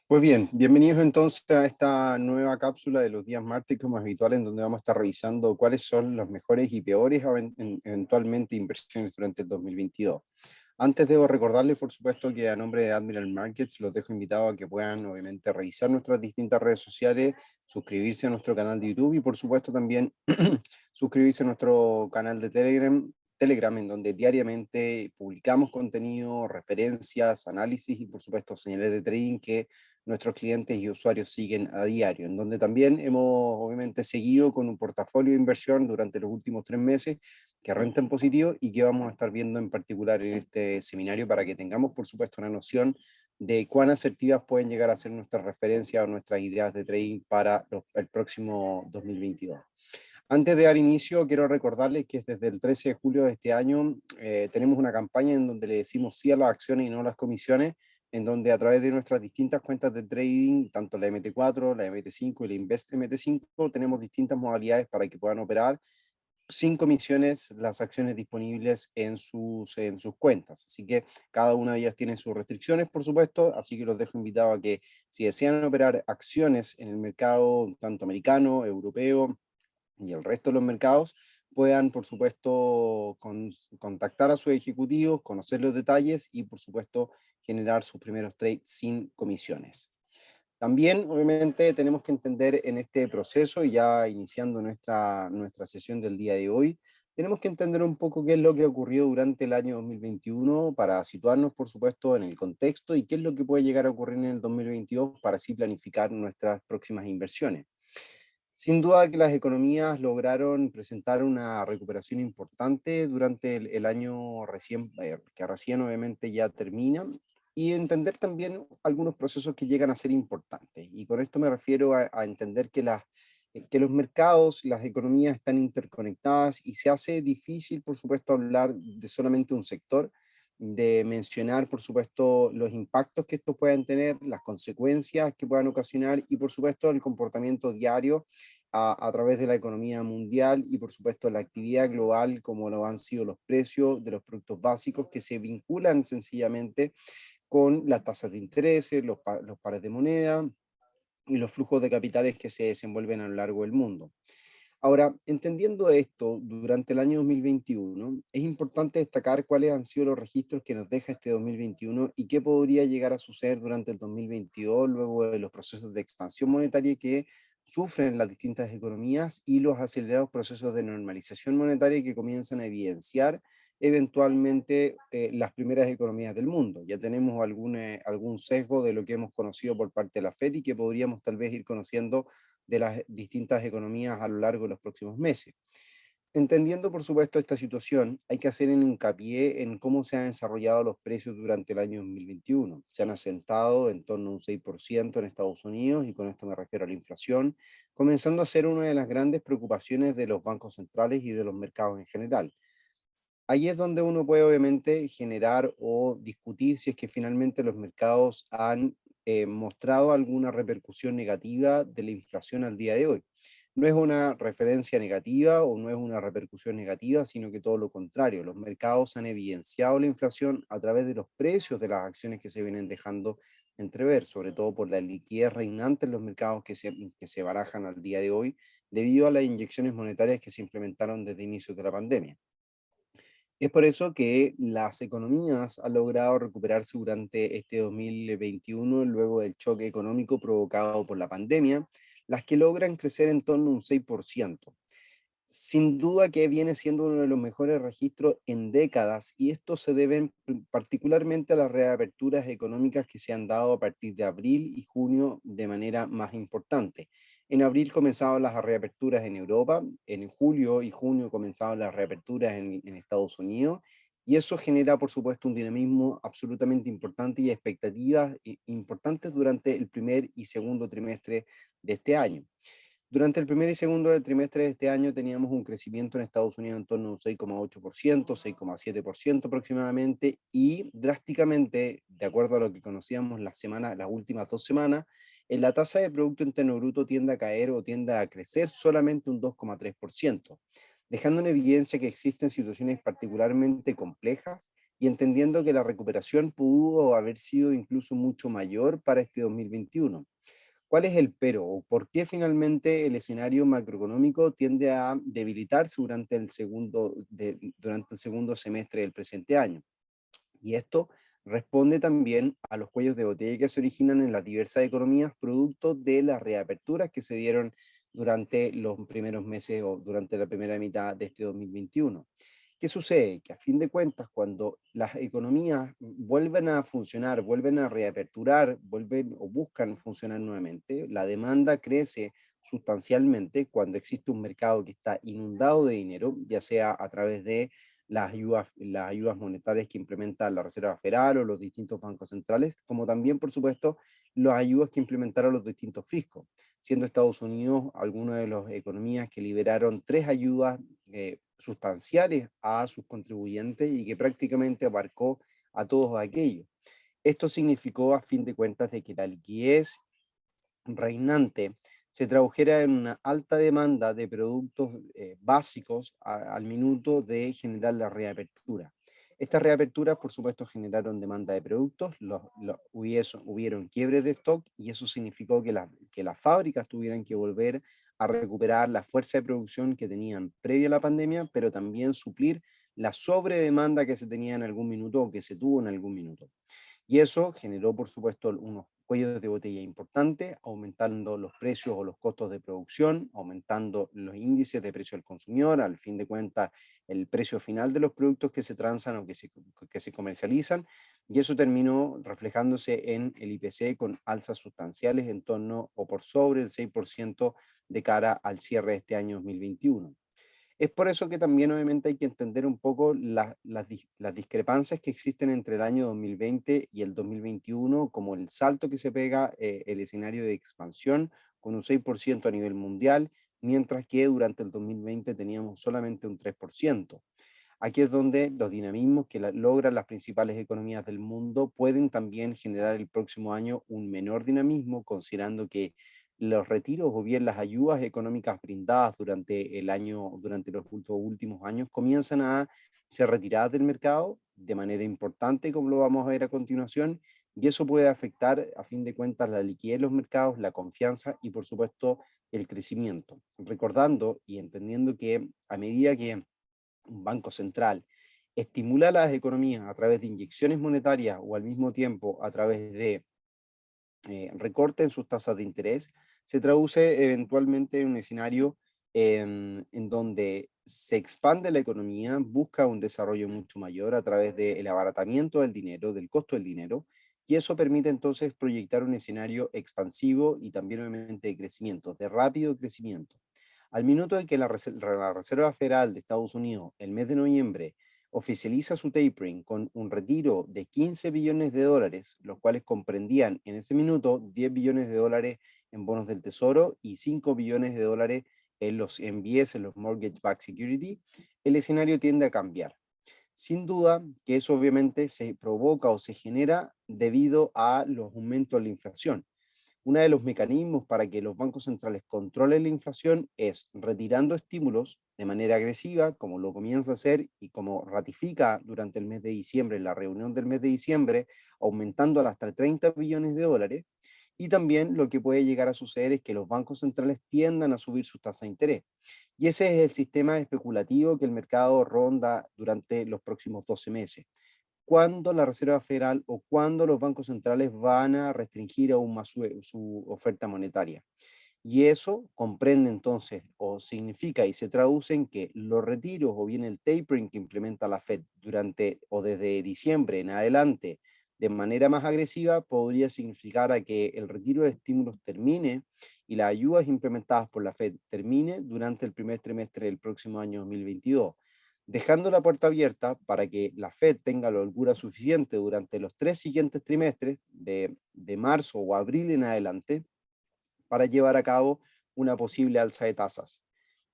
Pues bien, bienvenidos entonces a esta nueva cápsula de los días martes, como es habitual, en donde vamos a estar revisando cuáles son los mejores y peores eventualmente inversiones durante el 2022. Antes debo recordarles, por supuesto, que a nombre de Admiral Markets los dejo invitados a que puedan, obviamente, revisar nuestras distintas redes sociales, suscribirse a nuestro canal de YouTube y, por supuesto, también suscribirse a nuestro canal de Telegram, en donde diariamente publicamos contenido, referencias, análisis y, por supuesto, señales de trading que nuestros clientes y usuarios siguen a diario, en donde también hemos, obviamente, seguido con un portafolio de inversión durante los últimos 3 meses que renta en positivo y que vamos a estar viendo en particular en este seminario para que tengamos, por supuesto, una noción de cuán asertivas pueden llegar a ser nuestras referencias o nuestras ideas de trading para el próximo 2022. Antes de dar inicio, quiero recordarles que desde el 13 de julio de este año tenemos una campaña en donde le decimos sí a las acciones y no a las comisiones, en donde a través de nuestras distintas cuentas de trading, tanto la MT4, la MT5 y la Invest MT5, tenemos distintas modalidades para que puedan operar sin comisiones las acciones disponibles en sus cuentas. Así que cada una de ellas tiene sus restricciones, por supuesto, así que los dejo invitados a que si desean operar acciones en el mercado tanto americano, europeo, y el resto de los mercados puedan, por supuesto, contactar a sus ejecutivos, conocer los detalles y, por supuesto, generar sus primeros trades sin comisiones. También, obviamente, tenemos que entender en este proceso, y ya iniciando nuestra sesión del día de hoy, tenemos que entender un poco qué es lo que ocurrió durante el año 2021 para situarnos, por supuesto, en el contexto y qué es lo que puede llegar a ocurrir en el 2022 para así planificar nuestras próximas inversiones. Sin duda que las economías lograron presentar una recuperación importante durante el año que recién obviamente ya termina, y entender también algunos procesos que llegan a ser importantes. Y con esto me refiero a entender que los mercados, las economías están interconectadas y se hace difícil, por supuesto, hablar de solamente un sector, de mencionar, por supuesto, los impactos que estos puedan tener, las consecuencias que puedan ocasionar y, por supuesto, el comportamiento diario a través de la economía mundial y, por supuesto, la actividad global, como lo han sido los precios de los productos básicos que se vinculan sencillamente con las tasas de interés, los pares de moneda y los flujos de capitales que se desenvuelven a lo largo del mundo. Ahora, entendiendo esto, durante el año 2021, es importante destacar cuáles han sido los registros que nos deja este 2021 y qué podría llegar a suceder durante el 2022 luego de los procesos de expansión monetaria que sufren las distintas economías y los acelerados procesos de normalización monetaria que comienzan a evidenciar eventualmente las primeras economías del mundo. Ya tenemos algún sesgo de lo que hemos conocido por parte de la FED y que podríamos tal vez ir conociendo de las distintas economías a lo largo de los próximos meses. Entendiendo, por supuesto, esta situación, hay que hacer un hincapié en cómo se han desarrollado los precios durante el año 2021. Se han asentado en torno a un 6% en Estados Unidos, y con esto me refiero a la inflación, comenzando a ser una de las grandes preocupaciones de los bancos centrales y de los mercados en general. Ahí es donde uno puede obviamente generar o discutir si es que finalmente los mercados han mostrado alguna repercusión negativa de la inflación al día de hoy. No es una referencia negativa o no es una repercusión negativa, sino que todo lo contrario. Los mercados han evidenciado la inflación a través de los precios de las acciones que se vienen dejando entrever, sobre todo por la liquidez reinante en los mercados que se barajan al día de hoy, debido a las inyecciones monetarias que se implementaron desde inicios de la pandemia. Es por eso que las economías han logrado recuperarse durante este 2021 luego del choque económico provocado por la pandemia, las que logran crecer en torno a un 6%. Sin duda que viene siendo uno de los mejores registros en décadas, y esto se debe particularmente a las reaperturas económicas que se han dado a partir de abril y junio de manera más importante. En abril comenzaban las reaperturas en Europa, en julio y junio comenzaban las reaperturas en Estados Unidos, y eso genera, por supuesto, un dinamismo absolutamente importante y expectativas importantes durante el primer y segundo trimestre de este año. Durante el primer y segundo trimestre de este año teníamos un crecimiento en Estados Unidos en torno a un 6,8%, 6,7% aproximadamente, y drásticamente, de acuerdo a lo que conocíamos las últimas 2 semanas, en la tasa de Producto Interno Bruto tiende a caer o tiende a crecer solamente un 2,3%. dejando en evidencia que existen situaciones particularmente complejas y entendiendo que la recuperación pudo haber sido incluso mucho mayor para este 2021. ¿Cuál es el pero o por qué finalmente el escenario macroeconómico tiende a debilitarse durante el segundo semestre del presente año? Y esto responde también a los cuellos de botella que se originan en las diversas economías producto de las reaperturas que se dieron durante los primeros meses o durante la primera mitad de este 2021. ¿Qué sucede? Que a fin de cuentas, cuando las economías vuelven a funcionar, vuelven a reaperturar, vuelven o buscan funcionar nuevamente, la demanda crece sustancialmente cuando existe un mercado que está inundado de dinero, ya sea a través de las ayudas monetarias que implementa la Reserva Federal o los distintos bancos centrales, como también, por supuesto, las ayudas que implementaron los distintos fiscos, siendo Estados Unidos alguna de las economías que liberaron tres ayudas sustanciales a sus contribuyentes y que prácticamente abarcó a todos aquellos. Esto significó, a fin de cuentas, de que la liquidez reinante se tradujera en una alta demanda de productos básicos al minuto de generar la reapertura. Estas reaperturas, por supuesto, generaron demanda de productos, hubieron quiebres de stock y eso significó que las fábricas tuvieran que volver a recuperar la fuerza de producción que tenían previo a la pandemia, pero también suplir la sobredemanda que se tenía en algún minuto o que se tuvo en algún minuto. Y eso generó, por supuesto, unos cuellos de botella importantes, aumentando los precios o los costos de producción, aumentando los índices de precio al consumidor, al fin de cuentas, el precio final de los productos que se transan o que se comercializan, y eso terminó reflejándose en el IPC con alzas sustanciales en torno o por sobre el 6% de cara al cierre de este año 2021. Es por eso que también obviamente hay que entender un poco las discrepancias que existen entre el año 2020 y el 2021, como el salto que se pega el escenario de expansión con un 6% a nivel mundial, mientras que durante el 2020 teníamos solamente un 3%. Aquí es donde los dinamismos que logran las principales economías del mundo pueden también generar el próximo año un menor dinamismo, considerando que los retiros o bien las ayudas económicas brindadas durante los últimos años comienzan a ser retiradas del mercado de manera importante, como lo vamos a ver a continuación, y eso puede afectar, a fin de cuentas, la liquidez de los mercados, la confianza y, por supuesto, el crecimiento. Recordando y entendiendo que a medida que un banco central estimula las economías a través de inyecciones monetarias o al mismo tiempo a través de recorte en sus tasas de interés, se traduce eventualmente en un escenario en donde se expande la economía, busca un desarrollo mucho mayor a través del abaratamiento del dinero, del costo del dinero, y eso permite entonces proyectar un escenario expansivo y también obviamente de crecimiento, de rápido crecimiento. Al minuto de que la Reserva Federal de Estados Unidos, el mes de noviembre, oficializa su tapering con un retiro de 15 billones de dólares, los cuales comprendían en ese minuto 10 billones de dólares en bonos del tesoro y 5 billones de dólares en los MBS, en los Mortgage Backed Security, el escenario tiende a cambiar. Sin duda que eso obviamente se provoca o se genera debido a los aumentos de la inflación. Uno de los mecanismos para que los bancos centrales controlen la inflación es retirando estímulos de manera agresiva, como lo comienza a hacer y como ratifica durante el mes de diciembre, en la reunión del mes de diciembre, aumentando hasta 30 billones de dólares. Y también lo que puede llegar a suceder es que los bancos centrales tiendan a subir sus tasas de interés. Y ese es el sistema especulativo que el mercado ronda durante los próximos 12 meses. ¿Cuándo la Reserva Federal o cuándo los bancos centrales van a restringir aún más su oferta monetaria? Y eso comprende entonces o significa y se traduce en que los retiros o bien el tapering que implementa la Fed durante o desde diciembre en adelante de manera más agresiva podría significar a que el retiro de estímulos termine y las ayudas implementadas por la Fed termine durante el primer trimestre del próximo año 2022, dejando la puerta abierta para que la Fed tenga la holgura suficiente durante los 3 siguientes trimestres de marzo o abril en adelante para llevar a cabo una posible alza de tasas.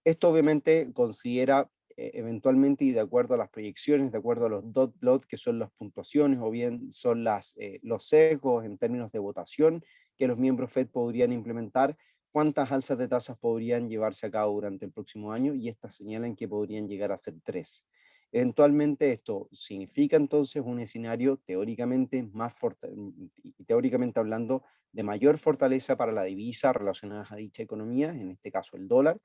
Esto obviamente considera eventualmente y de acuerdo a las proyecciones, de acuerdo a los dot plot, que son las puntuaciones o bien son los sesgos en términos de votación que los miembros Fed podrían implementar, cuántas alzas de tasas podrían llevarse a cabo durante el próximo año, y estas señalan que podrían llegar a ser 3. Eventualmente esto significa entonces un escenario teóricamente teóricamente hablando, de mayor fortaleza para la divisa relacionadas a dicha economía, en este caso el dólar,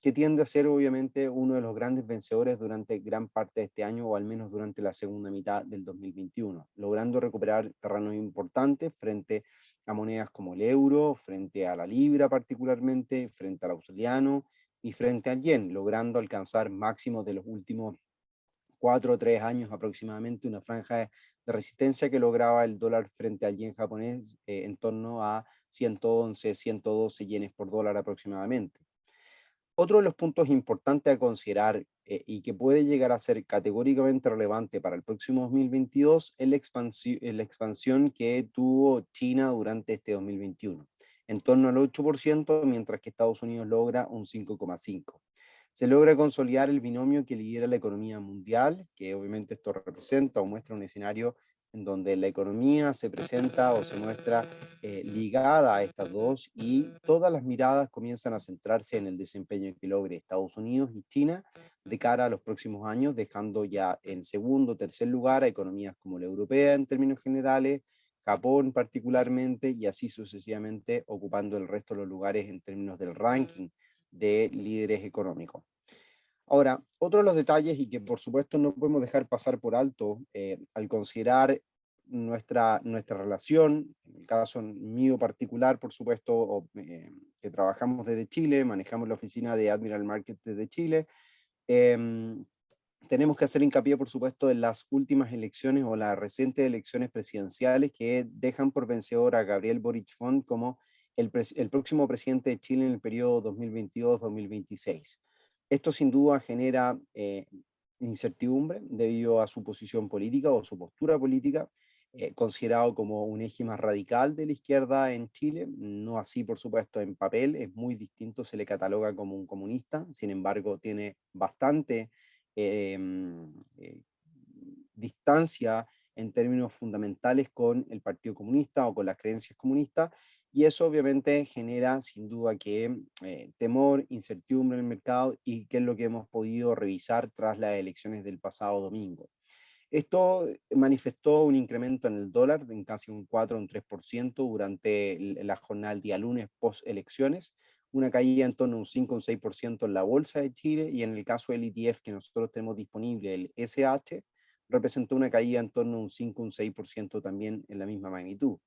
que tiende a ser obviamente uno de los grandes vencedores durante gran parte de este año, o al menos durante la segunda mitad del 2021, logrando recuperar terrenos importantes frente a monedas como el euro, frente a la libra particularmente, frente al australiano y frente al yen, logrando alcanzar máximos de los últimos 4 o 3 años aproximadamente, una franja de resistencia que lograba el dólar frente al yen japonés en torno a 111, 112 yenes por dólar aproximadamente. Otro de los puntos importantes a considerar y que puede llegar a ser categóricamente relevante para el próximo 2022 es la expansión que tuvo China durante este 2021, en torno al 8%, mientras que Estados Unidos logra un 5,5%. Se logra consolidar el binomio que lidera la economía mundial, que obviamente esto representa o muestra un escenario en donde la economía se presenta o se muestra ligada a estas dos, y todas las miradas comienzan a centrarse en el desempeño que logre Estados Unidos y China de cara a los próximos años, dejando ya en segundo o tercer lugar a economías como la europea en términos generales, Japón particularmente, y así sucesivamente, ocupando el resto de los lugares en términos del ranking de líderes económicos. Ahora, otro de los detalles, y que por supuesto no podemos dejar pasar por alto al considerar nuestra relación, en el caso mío particular, por supuesto, que trabajamos desde Chile, manejamos la oficina de Admiral Market desde Chile, tenemos que hacer hincapié, por supuesto, en las últimas elecciones o las recientes elecciones presidenciales que dejan por vencedor a Gabriel Boric Font como el próximo presidente de Chile en el periodo 2022-2026. Esto sin duda genera incertidumbre debido a su posición política o su postura política, considerado como un eje más radical de la izquierda en Chile, no así por supuesto en papel, es muy distinto, se le cataloga como un comunista, sin embargo tiene bastante eh, eh, distancia en términos fundamentales con el Partido Comunista o con las creencias comunistas, y eso obviamente genera sin duda que temor, incertidumbre en el mercado, y que es lo que hemos podido revisar tras las elecciones del pasado domingo. Esto manifestó un incremento en el dólar en casi un 4 o un 3% durante la jornada del día lunes post elecciones, una caída en torno a un 5 o un 6% en la bolsa de Chile, y en el caso del ETF que nosotros tenemos disponible, el SH, representó una caída en torno a un 5 o un 6% también en la misma magnitud.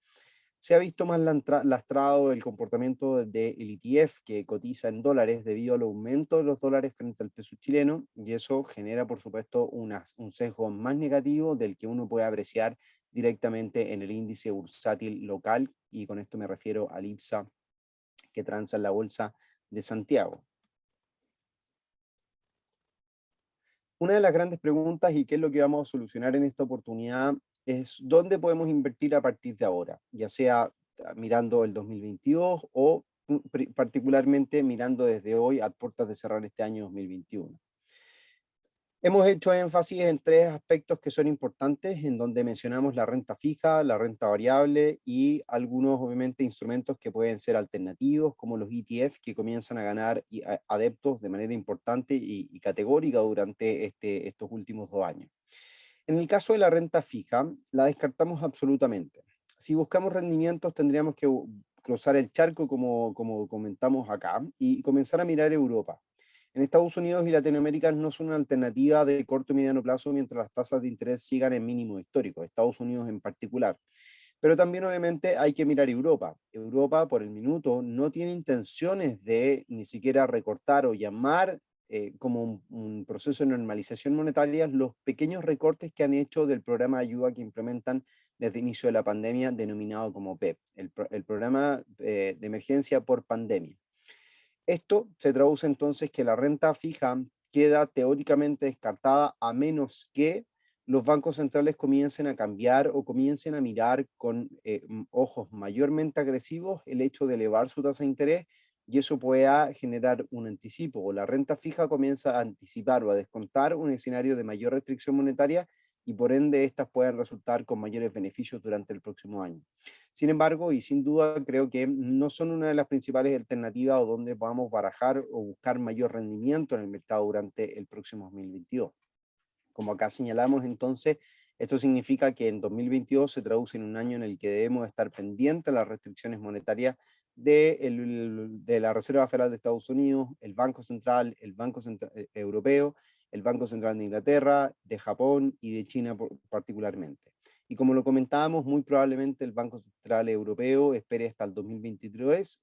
Se ha visto más lastrado el comportamiento del ETF, que cotiza en dólares debido al aumento de los dólares frente al peso chileno, y eso genera, por supuesto, un sesgo más negativo del que uno puede apreciar directamente en el índice bursátil local, y con esto me refiero al IPSA que transa en la bolsa de Santiago. Una de las grandes preguntas, y qué es lo que vamos a solucionar en esta oportunidad, es dónde podemos invertir a partir de ahora, ya sea mirando el 2022 o particularmente mirando desde hoy a puertas de cerrar este año 2021. Hemos hecho énfasis en 3 aspectos que son importantes, en donde mencionamos la renta fija, la renta variable y algunos, obviamente, instrumentos que pueden ser alternativos, como los ETF, que comienzan a ganar adeptos de manera importante y categórica durante estos últimos 2 años. En el caso de la renta fija, la descartamos absolutamente. Si buscamos rendimientos, tendríamos que cruzar el charco, como comentamos acá, y comenzar a mirar Europa. En Estados Unidos y Latinoamérica no son una alternativa de corto y mediano plazo mientras las tasas de interés sigan en mínimos históricos, Estados Unidos en particular. Pero también obviamente hay que mirar Europa. Europa por el minuto no tiene intenciones de ni siquiera recortar o llamar como un proceso de normalización monetaria los pequeños recortes que han hecho del programa de ayuda que implementan desde el inicio de la pandemia, denominado como PEP, el programa de emergencia por pandemia. Esto se traduce entonces que la renta fija queda teóricamente descartada, a menos que los bancos centrales comiencen a cambiar o comiencen a mirar con ojos mayormente agresivos el hecho de elevar su tasa de interés, y eso pueda generar un anticipo, o la renta fija comienza a anticipar o a descontar un escenario de mayor restricción monetaria, y por ende estas pueden resultar con mayores beneficios durante el próximo año. Sin embargo, y sin duda, creo que no son una de las principales alternativas o donde podamos barajar o buscar mayor rendimiento en el mercado durante el próximo 2022. Como acá señalamos, entonces, esto significa que en 2022 se traduce en un año en el que debemos estar pendientes de las restricciones monetarias de la Reserva Federal de Estados Unidos, el Banco Central, Europeo, el Banco Central de Inglaterra, de Japón y de China particularmente. Y como lo comentábamos, muy probablemente el Banco Central Europeo espere hasta el 2023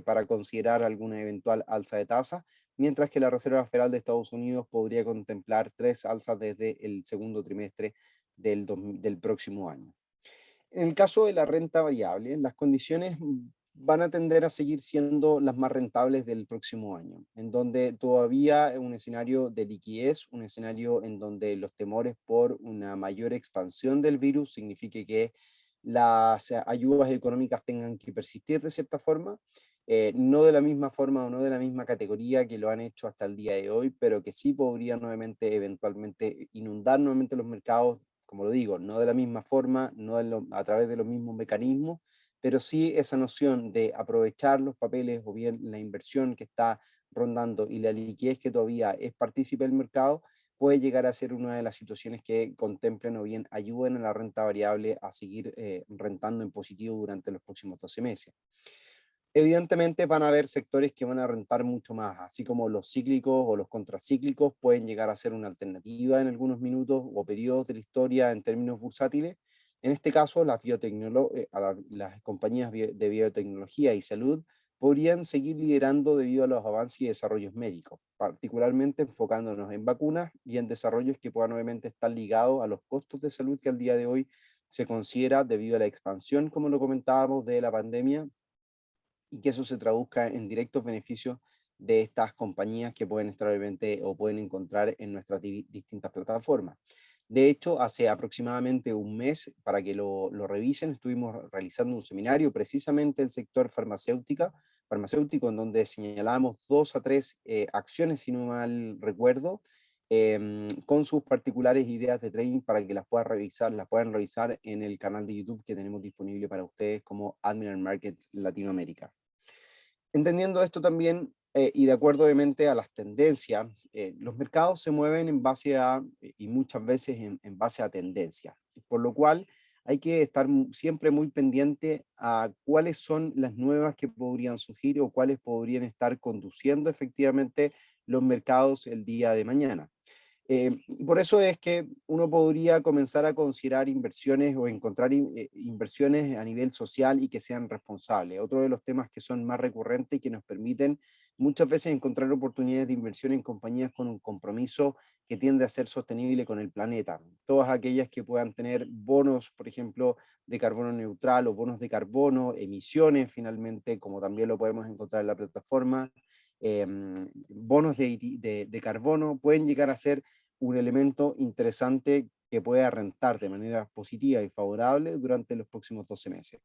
para considerar alguna eventual alza de tasas, mientras que la Reserva Federal de Estados Unidos podría contemplar 3 alzas desde el segundo trimestre del próximo año. En el caso de la renta variable, las condiciones van a tender a seguir siendo las más rentables del próximo año, en donde todavía es un escenario de liquidez, un escenario en donde los temores por una mayor expansión del virus signifique que las ayudas económicas tengan que persistir de cierta forma, no de la misma forma o no de la misma categoría que lo han hecho hasta el día de hoy, pero que sí podrían nuevamente, eventualmente, inundar nuevamente los mercados, como lo digo, no de la misma forma, no a través de los mismos mecanismos, pero sí esa noción de aprovechar los papeles o bien la inversión que está rondando y la liquidez que todavía es partícipe del mercado, puede llegar a ser una de las situaciones que contemplen o bien ayuden a la renta variable a seguir rentando en positivo durante los próximos 12 meses. Evidentemente van a haber sectores que van a rentar mucho más, así como los cíclicos o los contracíclicos pueden llegar a ser una alternativa en algunos minutos o periodos de la historia en términos bursátiles. En este caso, las compañías de biotecnología y salud podrían seguir liderando debido a los avances y desarrollos médicos, particularmente enfocándonos en vacunas y en desarrollos que puedan obviamente estar ligados a los costos de salud que al día de hoy se considera debido a la expansión, como lo comentábamos, de la pandemia, y que eso se traduzca en directos beneficios de estas compañías que pueden estar obviamente o pueden encontrar en nuestras distintas plataformas. De hecho, hace aproximadamente un mes, para que lo revisen, estuvimos realizando un seminario precisamente del sector farmacéutico, en donde señalamos 2 a 3 acciones, si no mal recuerdo, con sus particulares ideas de trading para que las puedan revisar en el canal de YouTube que tenemos disponible para ustedes como Admiral Markets Latinoamérica. Entendiendo esto también, y de acuerdo obviamente a las tendencias, los mercados se mueven en base a, y muchas veces en base a tendencias, por lo cual hay que estar siempre muy pendiente a cuáles son las nuevas que podrían surgir o cuáles podrían estar conduciendo efectivamente los mercados el día de mañana. Y por eso es que uno podría comenzar a considerar inversiones o encontrar inversiones a nivel social y que sean responsables. Otro de los temas que son más recurrentes y que nos permiten muchas veces encontrar oportunidades de inversión en compañías con un compromiso que tiende a ser sostenible con el planeta. Todas aquellas que puedan tener bonos, por ejemplo, de carbono neutral o bonos de carbono, emisiones finalmente, como también lo podemos encontrar en la plataforma, bonos de carbono, pueden llegar a ser un elemento interesante que pueda rentar de manera positiva y favorable durante los próximos 12 meses.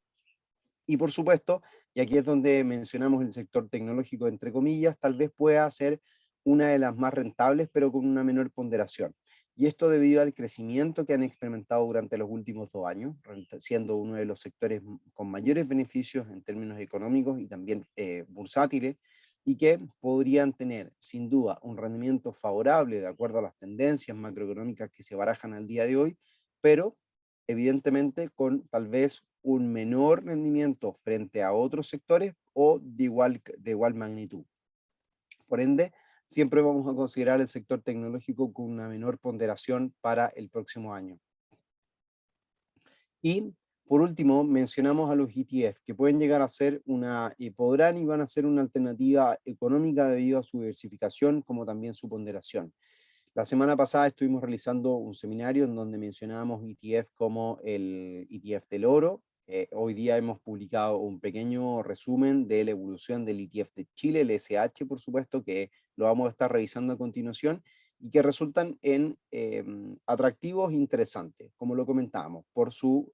Y por supuesto, y aquí es donde mencionamos el sector tecnológico, entre comillas, tal vez pueda ser una de las más rentables, pero con una menor ponderación. Y esto debido al crecimiento que han experimentado durante los últimos 2 años, siendo uno de los sectores con mayores beneficios en términos económicos y también bursátiles, y que podrían tener sin duda un rendimiento favorable de acuerdo a las tendencias macroeconómicas que se barajan al día de hoy, pero evidentemente con tal vez un menor rendimiento frente a otros sectores o de igual magnitud. Por ende, siempre vamos a considerar el sector tecnológico con una menor ponderación para el próximo año. Y por último, mencionamos a los ETF, que pueden llegar a ser podrán y van a ser una alternativa económica debido a su diversificación, como también su ponderación. La semana pasada estuvimos realizando un seminario en donde mencionábamos ETF como el ETF del oro. Hoy día hemos publicado un pequeño resumen de la evolución del ETF de Chile, el SH, por supuesto, que lo vamos a estar revisando a continuación y que resultan en atractivos interesantes, como lo comentábamos, por su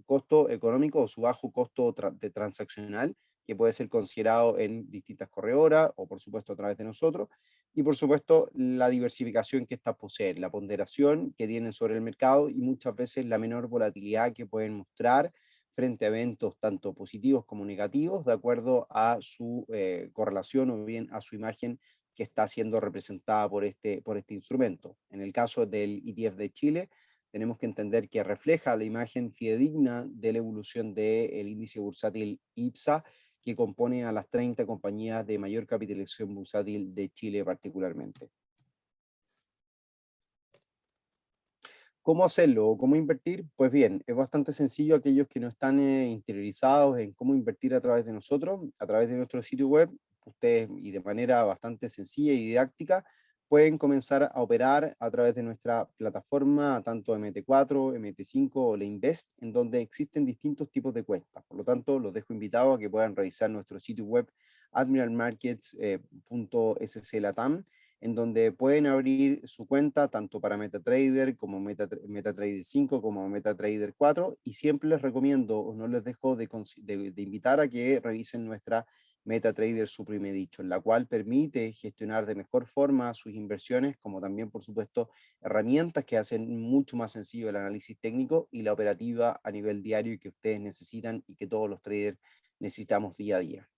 costo económico o su bajo costo de transaccional, que puede ser considerado en distintas corredoras o por supuesto a través de nosotros, y por supuesto la diversificación que estas poseen, la ponderación que tienen sobre el mercado y muchas veces la menor volatilidad que pueden mostrar frente a eventos tanto positivos como negativos, de acuerdo a su correlación o bien a su imagen que está siendo representada por este instrumento. En el caso del ETF de Chile, tenemos que entender que refleja la imagen fidedigna de la evolución del índice bursátil IPSA, que compone a las 30 compañías de mayor capitalización bursátil de Chile particularmente. ¿Cómo hacerlo o cómo invertir? Pues bien, es bastante sencillo. Aquellos que no están interiorizados en cómo invertir a través de nosotros, a través de nuestro sitio web, ustedes y de manera bastante sencilla y didáctica pueden comenzar a operar a través de nuestra plataforma, tanto MT4, MT5 o la Invest, en donde existen distintos tipos de cuentas. Por lo tanto, los dejo invitados a que puedan revisar nuestro sitio web admiralmarkets.sc Latam, en donde pueden abrir su cuenta tanto para MetaTrader como MetaTrader 5 como MetaTrader 4, y siempre les recomiendo o no les dejo de invitar a que revisen nuestra MetaTrader Supreme Edition, la cual permite gestionar de mejor forma sus inversiones, como también por supuesto herramientas que hacen mucho más sencillo el análisis técnico y la operativa a nivel diario que ustedes necesitan y que todos los traders necesitamos día a día.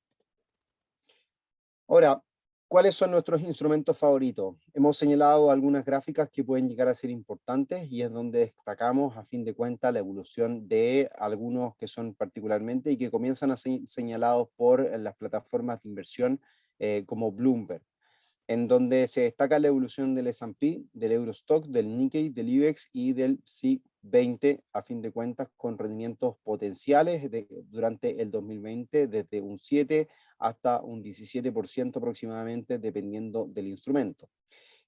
Ahora, ¿cuáles son nuestros instrumentos favoritos? Hemos señalado algunas gráficas que pueden llegar a ser importantes y es donde destacamos a fin de cuentas la evolución de algunos que son particularmente y que comienzan a ser señalados por las plataformas de inversión como Bloomberg, en donde se destaca la evolución del S&P, del Eurostock, del Nikkei, del IBEX y del SI 20, a fin de cuentas, con rendimientos potenciales durante el 2020, desde un 7 hasta un 17% aproximadamente, dependiendo del instrumento.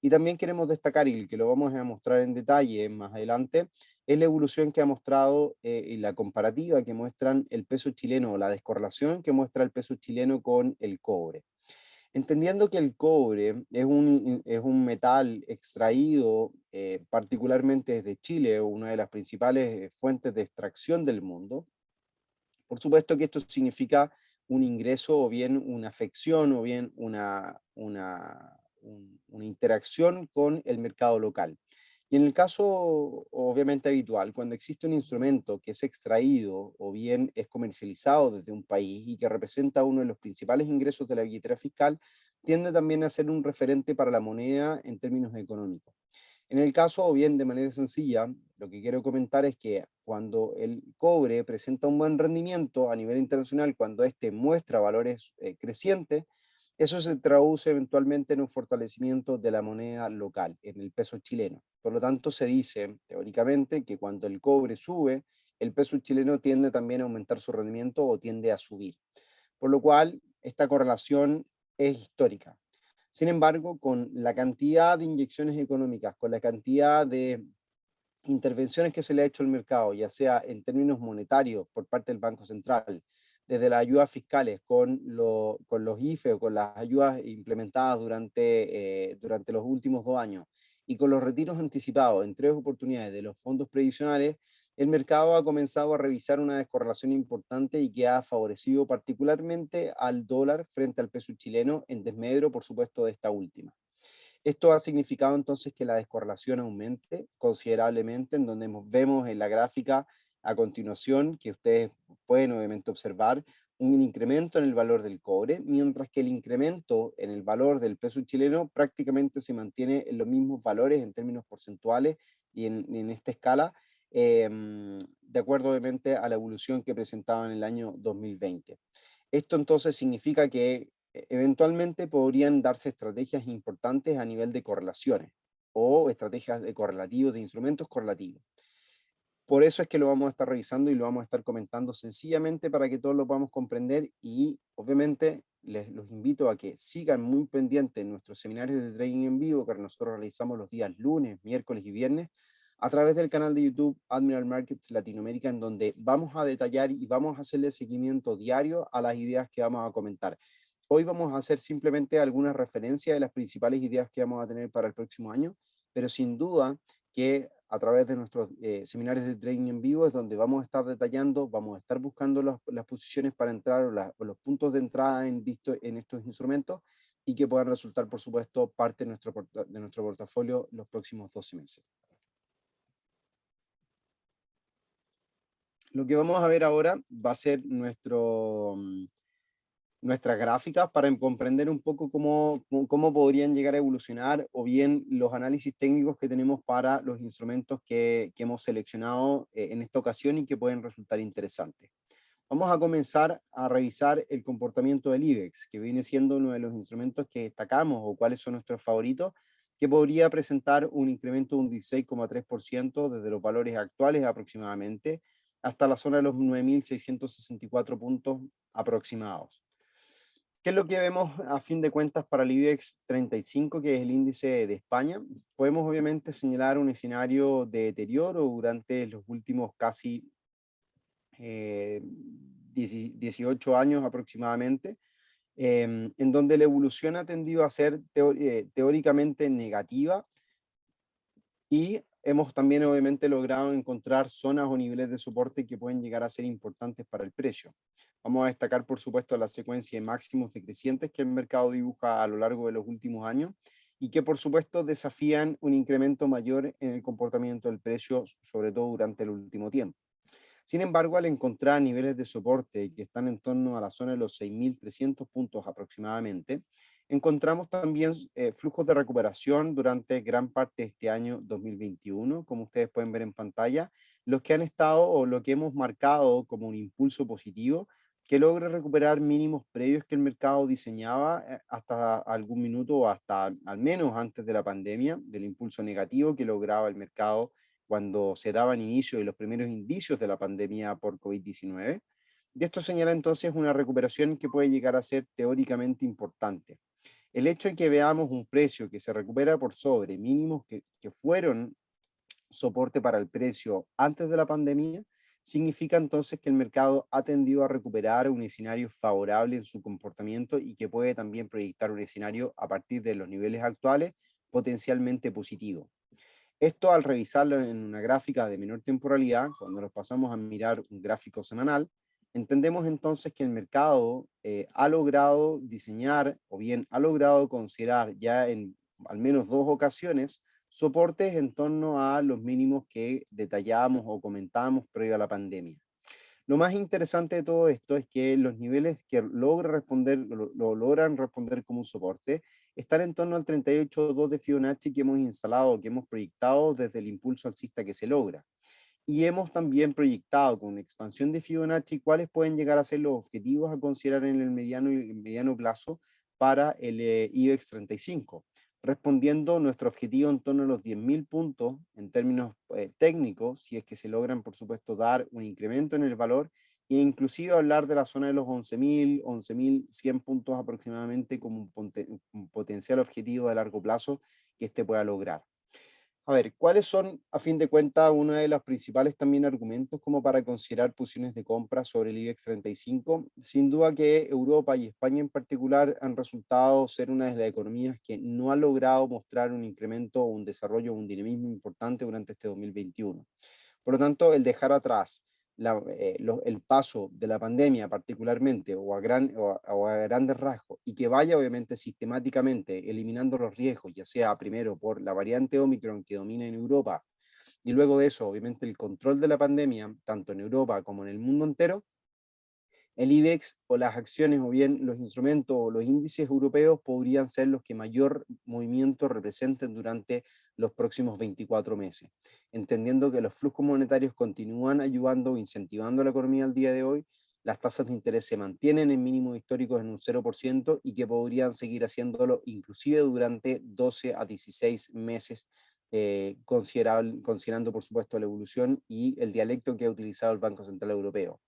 Y también queremos destacar, y que lo vamos a mostrar en detalle más adelante, es la evolución que ha mostrado y la comparativa que muestran el peso chileno, o la descorrelación que muestra el peso chileno con el cobre. Entendiendo que el cobre es un metal extraído particularmente desde Chile, una de las principales fuentes de extracción del mundo, por supuesto que esto significa un ingreso o bien una afección o bien una interacción con el mercado local. Y en el caso obviamente habitual, cuando existe un instrumento que es extraído o bien es comercializado desde un país y que representa uno de los principales ingresos de la billetera fiscal, tiende también a ser un referente para la moneda en términos económicos. En el caso, o bien de manera sencilla, lo que quiero comentar es que cuando el cobre presenta un buen rendimiento a nivel internacional, cuando éste muestra valores crecientes, eso se traduce eventualmente en un fortalecimiento de la moneda local, en el peso chileno. Por lo tanto, se dice teóricamente que cuando el cobre sube, el peso chileno tiende también a aumentar su rendimiento o tiende a subir. Por lo cual, esta correlación es histórica. Sin embargo, con la cantidad de inyecciones económicas, con la cantidad de intervenciones que se le ha hecho al mercado, ya sea en términos monetarios por parte del Banco Central, desde las ayudas fiscales con los IFE o con las ayudas implementadas durante los últimos 2 años, y con los retiros anticipados en 3 oportunidades de los fondos previsionales, el mercado ha comenzado a revisar una descorrelación importante y que ha favorecido particularmente al dólar frente al peso chileno, en desmedro, por supuesto, de esta última. Esto ha significado entonces que la descorrelación aumente considerablemente, en donde vemos en la gráfica a continuación, que ustedes pueden obviamente observar, un incremento en el valor del cobre, mientras que el incremento en el valor del peso chileno prácticamente se mantiene en los mismos valores en términos porcentuales y en esta escala, de acuerdo obviamente a la evolución que presentaba en el año 2020. Esto entonces significa que eventualmente podrían darse estrategias importantes a nivel de correlaciones o estrategias de correlativos, de instrumentos correlativos. Por eso es que lo vamos a estar revisando y lo vamos a estar comentando sencillamente para que todos lo podamos comprender, y obviamente los invito a que sigan muy pendientes en nuestros seminarios de trading en vivo que nosotros realizamos los días lunes, miércoles y viernes a través del canal de YouTube Admiral Markets Latinoamérica, en donde vamos a detallar y vamos a hacerle seguimiento diario a las ideas que vamos a comentar. Hoy vamos a hacer simplemente algunas referencias de las principales ideas que vamos a tener para el próximo año, pero sin duda que a través de nuestros seminarios de trading en vivo es donde vamos a estar detallando, vamos a estar buscando las posiciones para entrar o los puntos de entrada en estos instrumentos, y que puedan resultar, por supuesto, parte de nuestro portafolio los próximos 12 meses. Lo que vamos a ver ahora va a ser nuestras gráficas para comprender un poco cómo podrían llegar a evolucionar, o bien los análisis técnicos que tenemos para los instrumentos que hemos seleccionado en esta ocasión y que pueden resultar interesantes. Vamos a comenzar a revisar el comportamiento del IBEX, que viene siendo uno de los instrumentos que destacamos o cuáles son nuestros favoritos, que podría presentar un incremento de un 16,3% desde los valores actuales aproximadamente hasta la zona de los 9.664 puntos aproximados. ¿Qué es lo que vemos a fin de cuentas para el IBEX 35, que es el índice de España? Podemos obviamente señalar un escenario de deterioro durante los últimos casi 18 años aproximadamente, en donde la evolución ha tendido a ser teóricamente negativa, y hemos también obviamente logrado encontrar zonas o niveles de soporte que pueden llegar a ser importantes para el precio. Vamos a destacar, por supuesto, la secuencia de máximos decrecientes que el mercado dibuja a lo largo de los últimos años y que, por supuesto, desafían un incremento mayor en el comportamiento del precio, sobre todo durante el último tiempo. Sin embargo, al encontrar niveles de soporte que están en torno a la zona de los 6.300 puntos aproximadamente, encontramos también flujos de recuperación durante gran parte de este año 2021, como ustedes pueden ver en pantalla, los que han estado o lo que hemos marcado como un impulso positivo que logra recuperar mínimos previos que el mercado diseñaba hasta algún minuto o hasta al menos antes de la pandemia, del impulso negativo que lograba el mercado cuando se daban inicio de los primeros indicios de la pandemia por COVID-19. Y esto señala entonces una recuperación que puede llegar a ser teóricamente importante. El hecho de que veamos un precio que se recupera por sobre mínimos que fueron soporte para el precio antes de la pandemia, significa entonces que el mercado ha tendido a recuperar un escenario favorable en su comportamiento y que puede también proyectar un escenario a partir de los niveles actuales potencialmente positivo. Esto, al revisarlo en una gráfica de menor temporalidad, cuando nos pasamos a mirar un gráfico semanal, entendemos entonces que el mercado ha logrado diseñar o bien ha logrado considerar ya en al menos dos ocasiones soportes en torno a los mínimos que detallábamos o comentábamos previo a la pandemia. Lo más interesante de todo esto es que los niveles que logran responder como un soporte están en torno al 38.2 de Fibonacci que hemos instalado, que hemos proyectado desde el impulso alcista que se logra. Y hemos también proyectado con expansión de Fibonacci cuáles pueden llegar a ser los objetivos a considerar en el mediano plazo para el IBEX 35, respondiendo nuestro objetivo en torno a los 10.000 puntos en términos técnicos, si es que se logran, por supuesto, dar un incremento en el valor, e inclusive hablar de la zona de los 11.000, 11.100 puntos aproximadamente como un potencial objetivo de largo plazo que este pueda lograr. A ver, ¿cuáles son, a fin de cuentas, uno de los principales también argumentos como para considerar posiciones de compra sobre el IBEX 35? Sin duda que Europa y España en particular han resultado ser una de las economías que no ha logrado mostrar un incremento, un desarrollo, un dinamismo importante durante este 2021. Por lo tanto, el dejar atrás el paso de la pandemia particularmente o a grandes rasgos, y que vaya obviamente sistemáticamente eliminando los riesgos, ya sea primero por la variante Omicron que domina en Europa y luego de eso obviamente el control de la pandemia tanto en Europa como en el mundo entero, el IBEX o las acciones o bien los instrumentos o los índices europeos podrían ser los que mayor movimiento representen durante los próximos 24 meses, entendiendo que los flujos monetarios continúan ayudando o incentivando la economía al día de hoy, las tasas de interés se mantienen en mínimos históricos en un 0% y que podrían seguir haciéndolo inclusive durante 12 a 16 meses, considerando por supuesto la evolución y el dialecto que ha utilizado el Banco Central Europeo.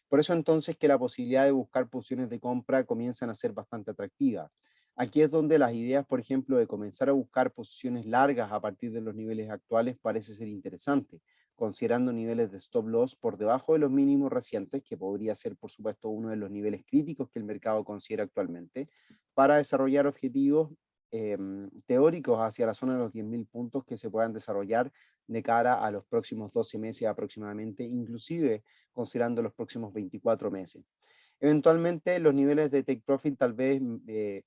Por eso entonces que la posibilidad de buscar posiciones de compra comienzan a ser bastante atractivas. Aquí es donde las ideas, por ejemplo, de comenzar a buscar posiciones largas a partir de los niveles actuales parece ser interesante, considerando niveles de stop loss por debajo de los mínimos recientes, que podría ser, por supuesto, uno de los niveles críticos que el mercado considera actualmente, para desarrollar objetivos teóricos hacia la zona de los 10.000 puntos que se puedan desarrollar de cara a los próximos 12 meses aproximadamente, inclusive considerando los próximos 24 meses. Eventualmente los niveles de take profit tal vez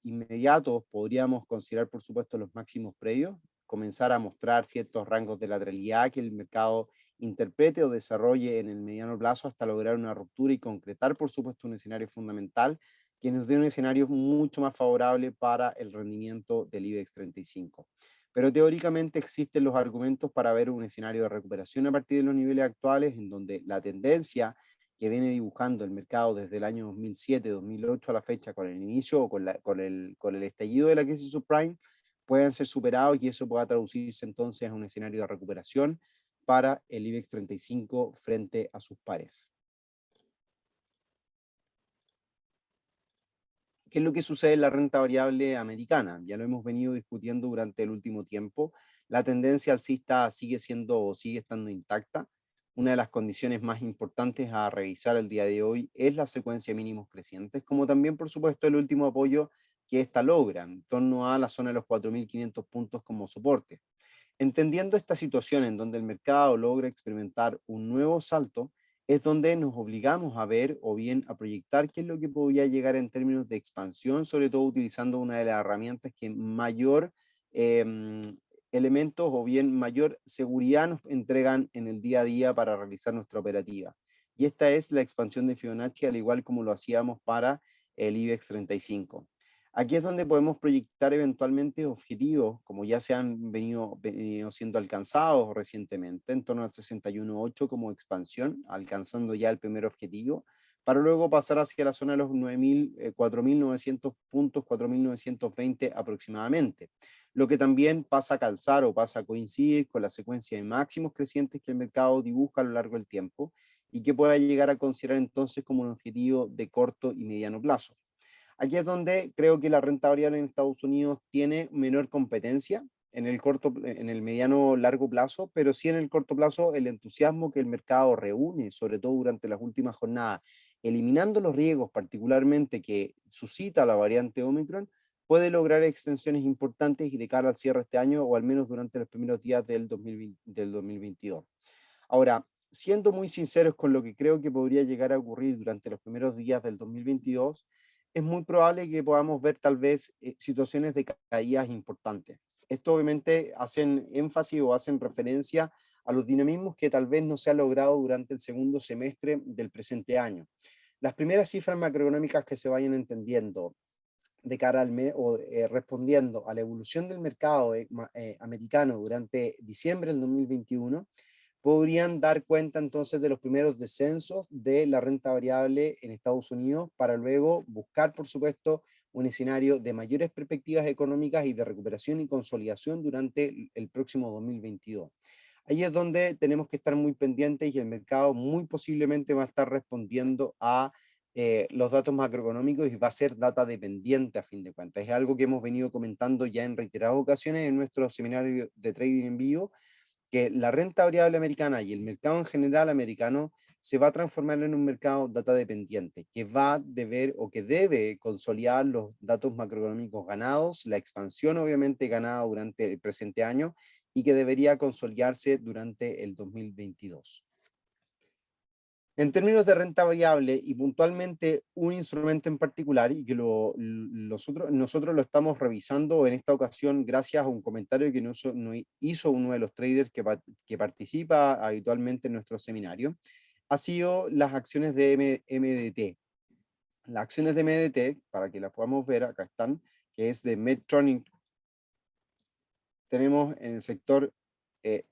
inmediatos podríamos considerar por supuesto los máximos previos, comenzar a mostrar ciertos rangos de lateralidad que el mercado interprete o desarrolle en el mediano plazo hasta lograr una ruptura y concretar, por supuesto, un escenario fundamental que nos dé un escenario mucho más favorable para el rendimiento del IBEX 35. Pero teóricamente existen los argumentos para ver un escenario de recuperación a partir de los niveles actuales, en donde la tendencia que viene dibujando el mercado desde el año 2007-2008 a la fecha, con el inicio o con el estallido de la crisis subprime, puedan ser superados y eso pueda traducirse entonces a un escenario de recuperación para el IBEX 35 frente a sus pares. ¿Qué es lo que sucede en la renta variable americana? Ya lo hemos venido discutiendo durante el último tiempo. La tendencia alcista sigue estando intacta. Una de las condiciones más importantes a revisar el día de hoy es la secuencia de mínimos crecientes, como también, por supuesto, el último apoyo que ésta logra, en torno a la zona de los 4.500 puntos como soporte. Entendiendo esta situación en donde el mercado logra experimentar un nuevo salto, es donde nos obligamos a ver o bien a proyectar qué es lo que podría llegar en términos de expansión, sobre todo utilizando una de las herramientas que mayor elementos o bien mayor seguridad nos entregan en el día a día para realizar nuestra operativa. Y esta es la expansión de Fibonacci, al igual como lo hacíamos para el IBEX 35. Aquí es donde podemos proyectar eventualmente objetivos, como ya se han venido siendo alcanzados recientemente, en torno al 61.8 como expansión, alcanzando ya el primer objetivo, para luego pasar hacia la zona de los 4.900 puntos, 4.920 aproximadamente, lo que también pasa a calzar o pasa a coincidir con la secuencia de máximos crecientes que el mercado dibuja a lo largo del tiempo y que pueda llegar a considerar entonces como un objetivo de corto y mediano plazo. Aquí es donde creo que la renta variable en Estados Unidos tiene menor competencia en el mediano largo plazo, pero sí en el corto plazo el entusiasmo que el mercado reúne, sobre todo durante las últimas jornadas, eliminando los riesgos particularmente que suscita la variante Omicron, puede lograr extensiones importantes y de cara al cierre de este año o al menos durante los primeros días del 2022. Ahora, siendo muy sinceros con lo que creo que podría llegar a ocurrir durante los primeros días del 2022, es muy probable que podamos ver tal vez situaciones de caídas importantes. Esto obviamente hacen énfasis o hacen referencia a los dinamismos que tal vez no se han logrado durante el segundo semestre del presente año. Las primeras cifras macroeconómicas que se vayan entendiendo de cara al mes o respondiendo a la evolución del mercado americano durante diciembre del 2021, podrían dar cuenta entonces de los primeros descensos de la renta variable en Estados Unidos para luego buscar, por supuesto, un escenario de mayores perspectivas económicas y de recuperación y consolidación durante el próximo 2022. Ahí es donde tenemos que estar muy pendientes y el mercado muy posiblemente va a estar respondiendo a los datos macroeconómicos y va a ser data dependiente a fin de cuentas. Es algo que hemos venido comentando ya en reiteradas ocasiones en nuestro seminario de trading en vivo, que la renta variable americana y el mercado en general americano se va a transformar en un mercado data dependiente, que va a deber o que debe consolidar los datos macroeconómicos ganados, la expansión obviamente ganada durante el presente año y que debería consolidarse durante el 2022. En términos de renta variable y puntualmente un instrumento en particular, y que nosotros lo estamos revisando en esta ocasión gracias a un comentario que nos hizo uno de los traders que participa habitualmente en nuestro seminario, ha sido las acciones de MDT. Las acciones de MDT, para que las podamos ver, acá están, que es de Medtronic. Tenemos en el sector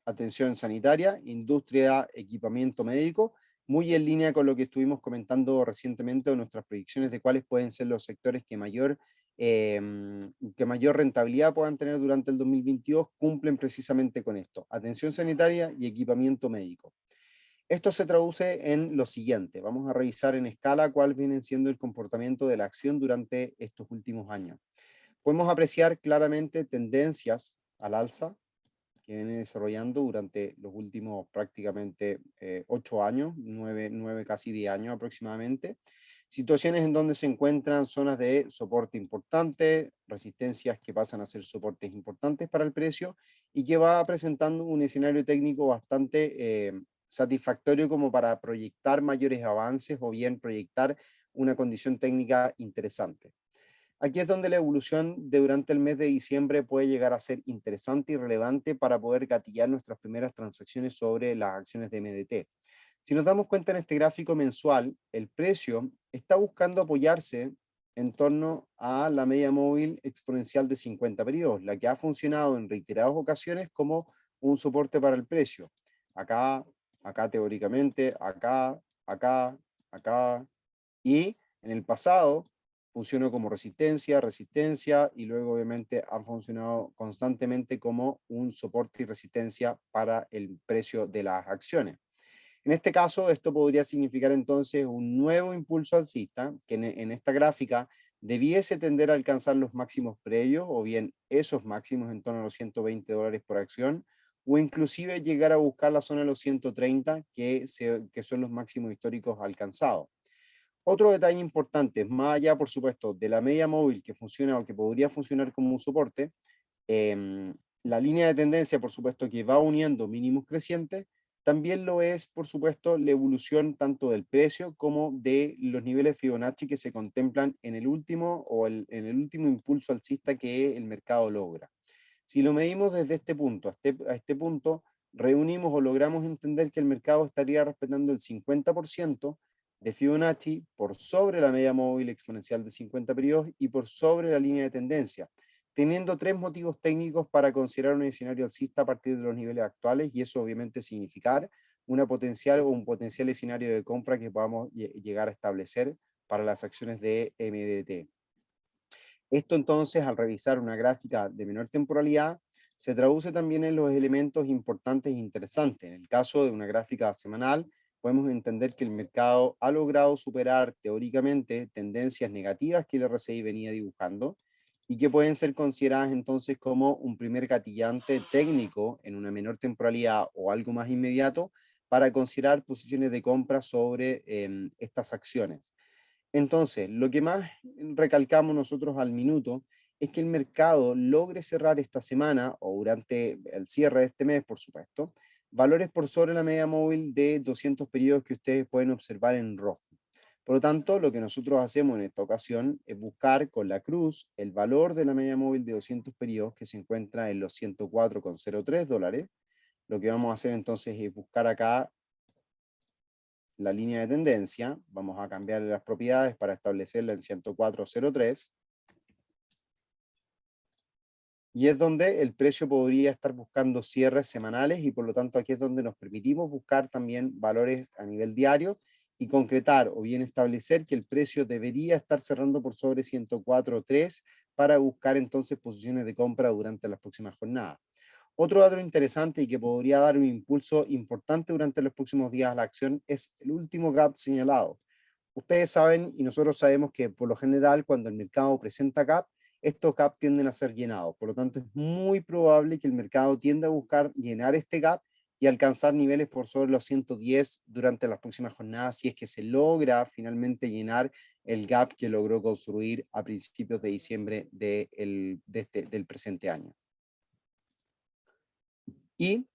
atención sanitaria, industria, equipamiento médico, muy en línea con lo que estuvimos comentando recientemente o nuestras predicciones de cuáles pueden ser los sectores que mayor rentabilidad puedan tener durante el 2022, cumplen precisamente con esto, atención sanitaria y equipamiento médico. Esto se traduce en lo siguiente, vamos a revisar en escala cuál viene siendo el comportamiento de la acción durante estos últimos años. Podemos apreciar claramente tendencias al alza que viene desarrollando durante los últimos prácticamente 8 años, 9 casi 10 años aproximadamente. Situaciones en donde se encuentran zonas de soporte importante, resistencias que pasan a ser soportes importantes para el precio y que va presentando un escenario técnico bastante satisfactorio como para proyectar mayores avances o bien proyectar una condición técnica interesante. aquí es donde la evolución de durante el mes de diciembre puede llegar a ser interesante y relevante para poder gatillar nuestras primeras transacciones sobre las acciones de MDT. Si nos damos cuenta en este gráfico mensual, el precio está buscando apoyarse en torno a la media móvil exponencial de 50 periodos, la que ha funcionado en reiteradas ocasiones como un soporte para el precio. Acá, acá teóricamente, acá, acá, acá, y en el pasado funcionó como resistencia, resistencia, y luego obviamente ha funcionado constantemente como un soporte y resistencia para el precio de las acciones. En este caso, esto podría significar entonces un nuevo impulso alcista, que en esta gráfica debiese tender a alcanzar los máximos previos, o bien esos máximos en torno a los $120 por acción, o inclusive llegar a buscar la zona de los 130, que son los máximos históricos alcanzados. Otro detalle importante, más allá, por supuesto, de la media móvil que funciona o que podría funcionar como un soporte, la línea de tendencia, por supuesto, que va uniendo mínimos crecientes, también lo es, por supuesto, la evolución tanto del precio como de los niveles Fibonacci que se contemplan en el último en el último impulso alcista que el mercado logra. Si lo medimos desde este punto a este punto, reunimos o logramos entender que el mercado estaría respetando el 50% de Fibonacci por sobre la media móvil exponencial de 50 periodos y por sobre la línea de tendencia, teniendo tres motivos técnicos para considerar un escenario alcista a partir de los niveles actuales, y eso obviamente significar un potencial escenario de compra que podamos llegar a establecer para las acciones de MDT. Esto entonces, al revisar una gráfica de menor temporalidad, se traduce también en los elementos importantes e interesantes. En el caso de una gráfica semanal, podemos entender que el mercado ha logrado superar teóricamente tendencias negativas que el RSI venía dibujando y que pueden ser consideradas entonces como un primer gatillante técnico en una menor temporalidad o algo más inmediato para considerar posiciones de compra sobre estas acciones. Entonces, lo que más recalcamos nosotros al minuto es que el mercado logre cerrar esta semana o durante el cierre de este mes, por supuesto, valores por sobre la media móvil de 200 periodos que ustedes pueden observar en rojo. Por lo tanto, lo que nosotros hacemos en esta ocasión es buscar con la cruz el valor de la media móvil de 200 periodos que se encuentra en los $104,03. Lo que vamos a hacer entonces es buscar acá la línea de tendencia, vamos a cambiar las propiedades para establecerla en 104.03, y es donde el precio podría estar buscando cierres semanales, y por lo tanto aquí es donde nos permitimos buscar también valores a nivel diario y concretar o bien establecer que el precio debería estar cerrando por sobre 104.3 para buscar entonces posiciones de compra durante las próximas jornadas. Otro dato interesante y que podría dar un impulso importante durante los próximos días a la acción es el último gap señalado. Ustedes saben y nosotros sabemos que por lo general cuando el mercado presenta gap, estos gap tienden a ser llenados. Por lo tanto, es muy probable que el mercado tienda a buscar llenar este gap y alcanzar niveles por sobre los 110 durante las próximas jornadas, si es que se logra finalmente llenar el gap que logró construir a principios de diciembre del presente año. Y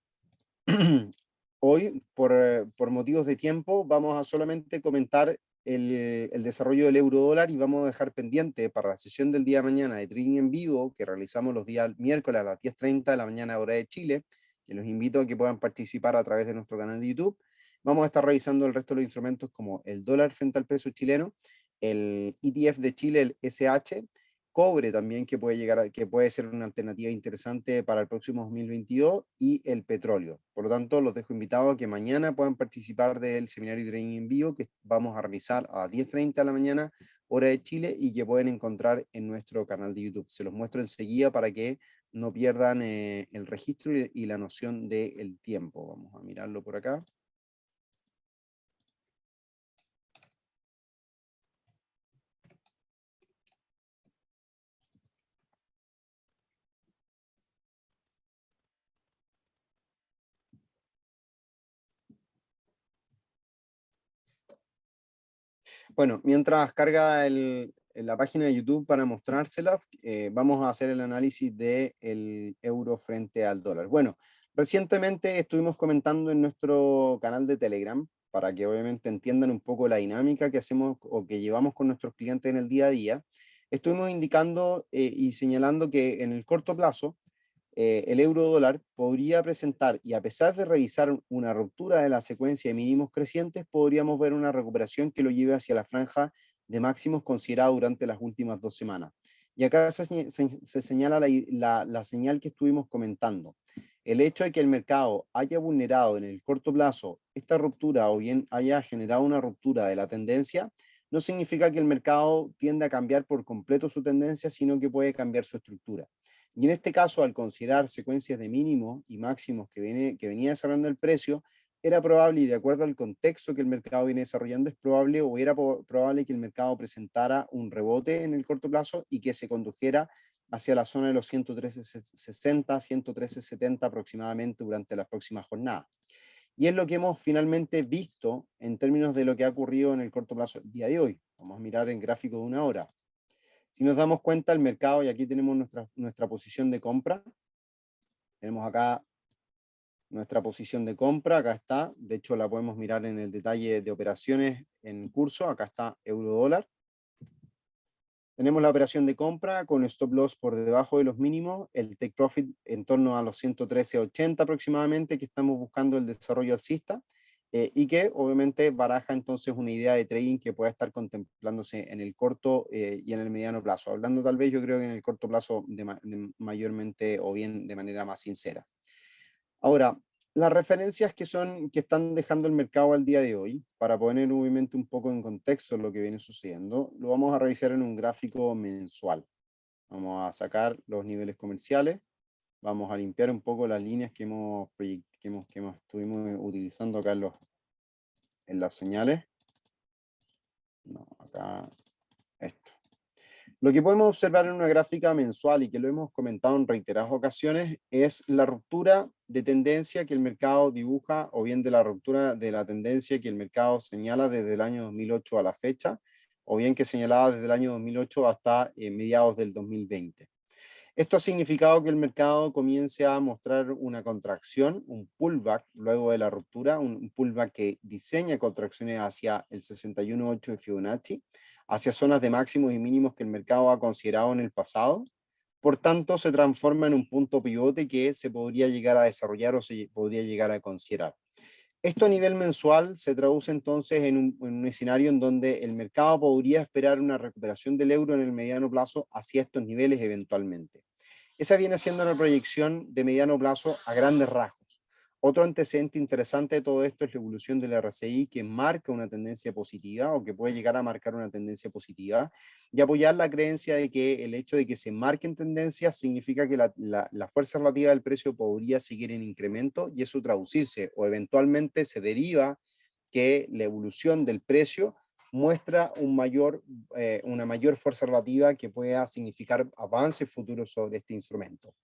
hoy, por motivos de tiempo, vamos a solamente comentar el desarrollo del euro dólar, y vamos a dejar pendiente para la sesión del día de mañana de trading en vivo que realizamos los días miércoles a las 10:30 de la mañana hora de Chile, que los invito a que puedan participar a través de nuestro canal de YouTube. Vamos a estar revisando el resto de los instrumentos como el dólar frente al peso chileno, el ETF de Chile, el SH, cobre también, que puede ser una alternativa interesante para el próximo 2022, y el petróleo. Por lo tanto, los dejo invitados a que mañana puedan participar del seminario de trading en vivo que vamos a realizar a las 10:30 de la mañana, hora de Chile, y que pueden encontrar en nuestro canal de YouTube. Se los muestro enseguida para que no pierdan el registro y la noción del tiempo. Vamos a mirarlo por acá. Bueno, mientras carga la página de YouTube para mostrársela, vamos a hacer el análisis del euro frente al dólar. Bueno, recientemente estuvimos comentando en nuestro canal de Telegram, para que obviamente entiendan un poco la dinámica que hacemos o que llevamos con nuestros clientes en el día a día. estuvimos indicando y señalando que en el corto plazo, el euro dólar podría presentar, y a pesar de revisar una ruptura de la secuencia de mínimos crecientes, podríamos ver una recuperación que lo lleve hacia la franja de máximos considerada durante las últimas 2 semanas. Y acá se señala la señal que estuvimos comentando. El hecho de que el mercado haya vulnerado en el corto plazo esta ruptura o bien haya generado una ruptura de la tendencia, no significa que el mercado tienda a cambiar por completo su tendencia, sino que puede cambiar su estructura. Y en este caso, al considerar secuencias de mínimos y máximos que venía desarrollando el precio, era probable, y de acuerdo al contexto que el mercado viene desarrollando, es probable o era probable que el mercado presentara un rebote en el corto plazo y que se condujera hacia la zona de los 113.60, 113.70 aproximadamente durante las próximas jornadas. Y es lo que hemos finalmente visto en términos de lo que ha ocurrido en el corto plazo el día de hoy. Vamos a mirar en gráfico de 1 hora. Si nos damos cuenta, el mercado, y aquí tenemos nuestra posición de compra, tenemos acá nuestra posición de compra, acá está, de hecho la podemos mirar en el detalle de operaciones en curso, acá está euro dólar. Tenemos la operación de compra con stop loss por debajo de los mínimos, el take profit en torno a los 113.80 aproximadamente, que estamos buscando el desarrollo alcista, y que obviamente baraja entonces una idea de trading que pueda estar contemplándose en el corto y en el mediano plazo. Hablando tal vez, yo creo que en el corto plazo mayormente o bien de manera más sincera. Ahora, las referencias que están dejando el mercado al día de hoy, para poner obviamente un poco en contexto lo que viene sucediendo, lo vamos a revisar en un gráfico mensual. Vamos a sacar los niveles comerciales, vamos a limpiar un poco las líneas que estuvimos utilizando acá en las señales. No, acá, esto. Lo que podemos observar en una gráfica mensual y que lo hemos comentado en reiteradas ocasiones es la ruptura de tendencia que el mercado dibuja o bien de la ruptura de la tendencia que el mercado señala desde el año 2008 a la fecha o bien que señalaba desde el año 2008 hasta mediados del 2020. Esto ha significado que el mercado comience a mostrar una contracción, un pullback luego de la ruptura, un pullback que diseña contracciones hacia el 61.8 de Fibonacci, hacia zonas de máximos y mínimos que el mercado ha considerado en el pasado. Por tanto, se transforma en un punto pivote que se podría llegar a desarrollar o se podría llegar a considerar. Esto a nivel mensual se traduce entonces en un escenario en donde el mercado podría esperar una recuperación del euro en el mediano plazo hacia estos niveles eventualmente. Esa viene siendo una proyección de mediano plazo a grandes rasgos. Otro antecedente interesante de todo esto es la evolución del RSI, que marca una tendencia positiva o que puede llegar a marcar una tendencia positiva, y apoyar la creencia de que el hecho de que se marquen tendencias significa que la fuerza relativa del precio podría seguir en incremento, y eso traducirse o eventualmente se deriva que la evolución del precio muestra una mayor fuerza relativa que pueda significar avances futuros sobre este instrumento.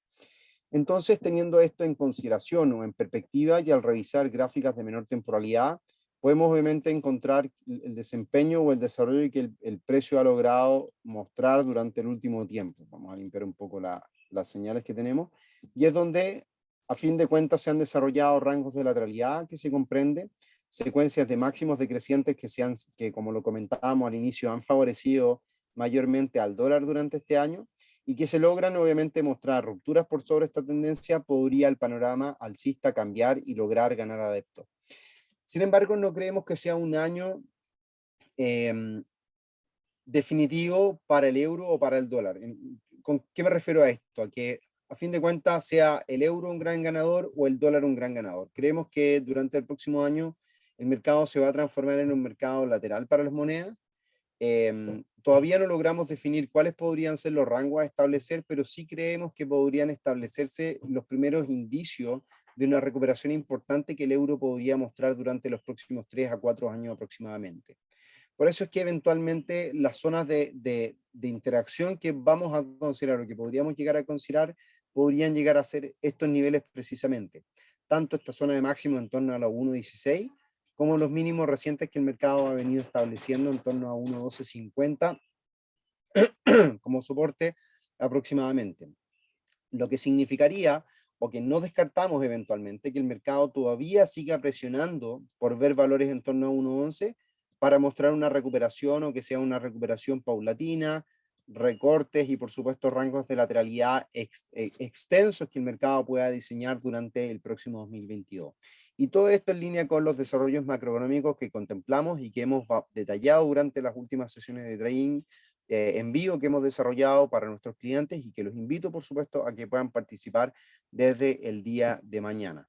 Entonces, teniendo esto en consideración o en perspectiva y al revisar gráficas de menor temporalidad, podemos obviamente encontrar el desempeño o el desarrollo que el precio ha logrado mostrar durante el último tiempo. Vamos a limpiar un poco las señales que tenemos. Y es donde, a fin de cuentas, se han desarrollado rangos de lateralidad que se comprende, secuencias de máximos decrecientes que, como lo comentábamos al inicio, han favorecido mayormente al dólar durante este año, y que se logran obviamente mostrar rupturas por sobre esta tendencia, podría el panorama alcista cambiar y lograr ganar adeptos. Sin embargo, no creemos que sea un año definitivo para el euro o para el dólar. ¿Con qué me refiero a esto? A que a fin de cuentas sea el euro un gran ganador o el dólar un gran ganador. Creemos que durante el próximo año el mercado se va a transformar en un mercado lateral para las monedas. Todavía no logramos definir cuáles podrían ser los rangos a establecer, pero sí creemos que podrían establecerse los primeros indicios de una recuperación importante que el euro podría mostrar durante los próximos 3 a 4 años aproximadamente. Por eso es que eventualmente las zonas de interacción que vamos a considerar o que podríamos llegar a considerar podrían llegar a ser estos niveles precisamente. Tanto esta zona de máximo en torno a la 1.16 como los mínimos recientes que el mercado ha venido estableciendo en torno a 1.1250 como soporte aproximadamente. Lo que significaría, o que no descartamos eventualmente, que el mercado todavía siga presionando por ver valores en torno a 1.11 para mostrar una recuperación o que sea una recuperación paulatina, recortes y por supuesto rangos de lateralidad extensos que el mercado pueda diseñar durante el próximo 2022. Y todo esto en línea con los desarrollos macroeconómicos que contemplamos y que hemos detallado durante las últimas sesiones de trading en vivo que hemos desarrollado para nuestros clientes y que los invito por supuesto a que puedan participar desde el día de mañana.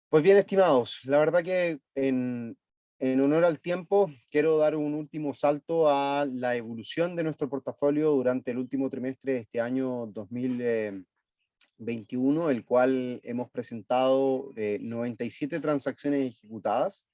Pues bien, estimados, la verdad que en honor al tiempo, quiero dar un último salto a la evolución de nuestro portafolio durante el último trimestre de este año 2021, el cual hemos presentado 97 transacciones ejecutadas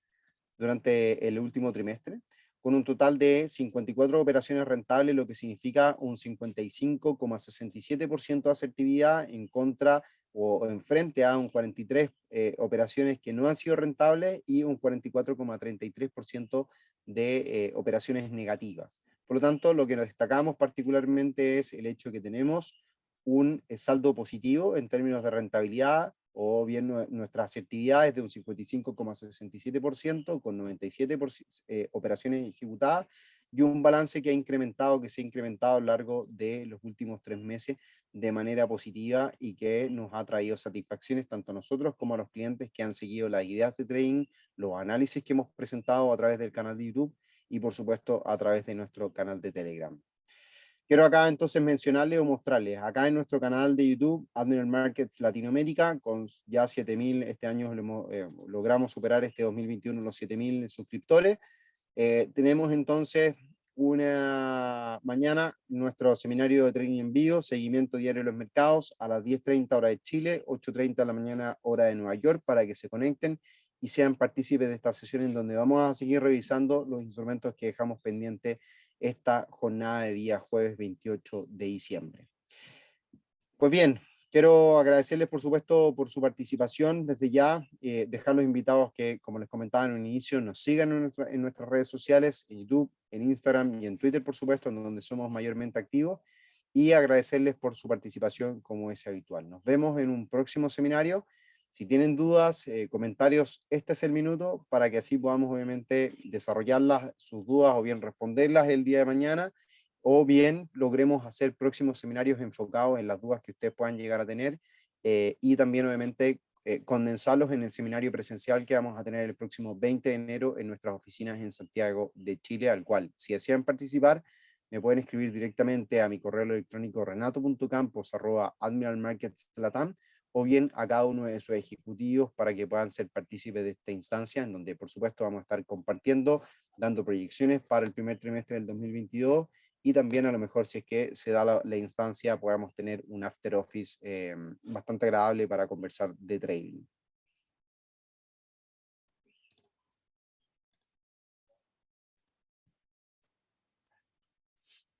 durante el último trimestre, con un total de 54 operaciones rentables, lo que significa un 55,67% de asertividad en contra o en frente a un 43 operaciones que no han sido rentables y un 44,33% de operaciones negativas. Por lo tanto, lo que nos destacamos particularmente es el hecho que tenemos un saldo positivo en términos de rentabilidad, o bien nuestra asertividad es de un 55,67% con 97 operaciones ejecutadas y un balance que se ha incrementado a lo largo de los últimos 3 meses de manera positiva y que nos ha traído satisfacciones tanto a nosotros como a los clientes que han seguido las ideas de trading, los análisis que hemos presentado a través del canal de YouTube y por supuesto a través de nuestro canal de Telegram. Quiero acá entonces mencionarles o mostrarles, acá en nuestro canal de YouTube, Admiral Markets Latinoamérica, con ya 7.000, este año logramos superar este 2021 los 7.000 suscriptores. Tenemos entonces mañana nuestro seminario de trading en vivo, seguimiento diario de los mercados, a las 10:30 hora de Chile, 8:30 de la mañana hora de Nueva York, para que se conecten y sean partícipes de esta sesión en donde vamos a seguir revisando los instrumentos que dejamos pendientes esta jornada de día jueves 28 de diciembre. Pues bien, quiero agradecerles por supuesto por su participación desde ya, dejar los invitados que, como les comentaba en un inicio, nos sigan en nuestras redes sociales, en YouTube, en Instagram y en Twitter, por supuesto, en donde somos mayormente activos, y agradecerles por su participación como es habitual. Nos vemos en un próximo seminario. Si tienen dudas, comentarios, este es el minuto para que así podamos obviamente desarrollarlas, sus dudas o bien responderlas el día de mañana, o bien logremos hacer próximos seminarios enfocados en las dudas que ustedes puedan llegar a tener y también obviamente condensarlos en el seminario presencial que vamos a tener el próximo 20 de enero en nuestras oficinas en Santiago de Chile, al cual si desean participar me pueden escribir directamente a mi correo electrónico renato.campos@admiralmarketslatam o bien a cada uno de sus ejecutivos para que puedan ser partícipes de esta instancia, en donde por supuesto vamos a estar compartiendo, dando proyecciones para el primer trimestre del 2022 y también a lo mejor si es que se da la instancia podamos tener un after office bastante agradable para conversar de trading.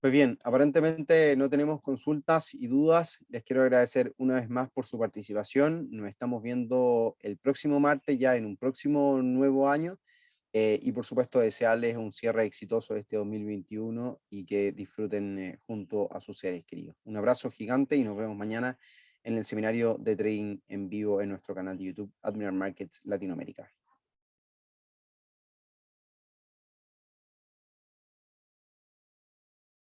Pues bien, aparentemente no tenemos consultas y dudas. Les quiero agradecer una vez más por su participación. Nos estamos viendo el próximo martes ya en un próximo nuevo año. Y por supuesto desearles un cierre exitoso de este 2021 y que disfruten junto a sus seres queridos. Un abrazo gigante y nos vemos mañana en el seminario de trading en vivo en nuestro canal de YouTube Admiral Markets Latinoamérica.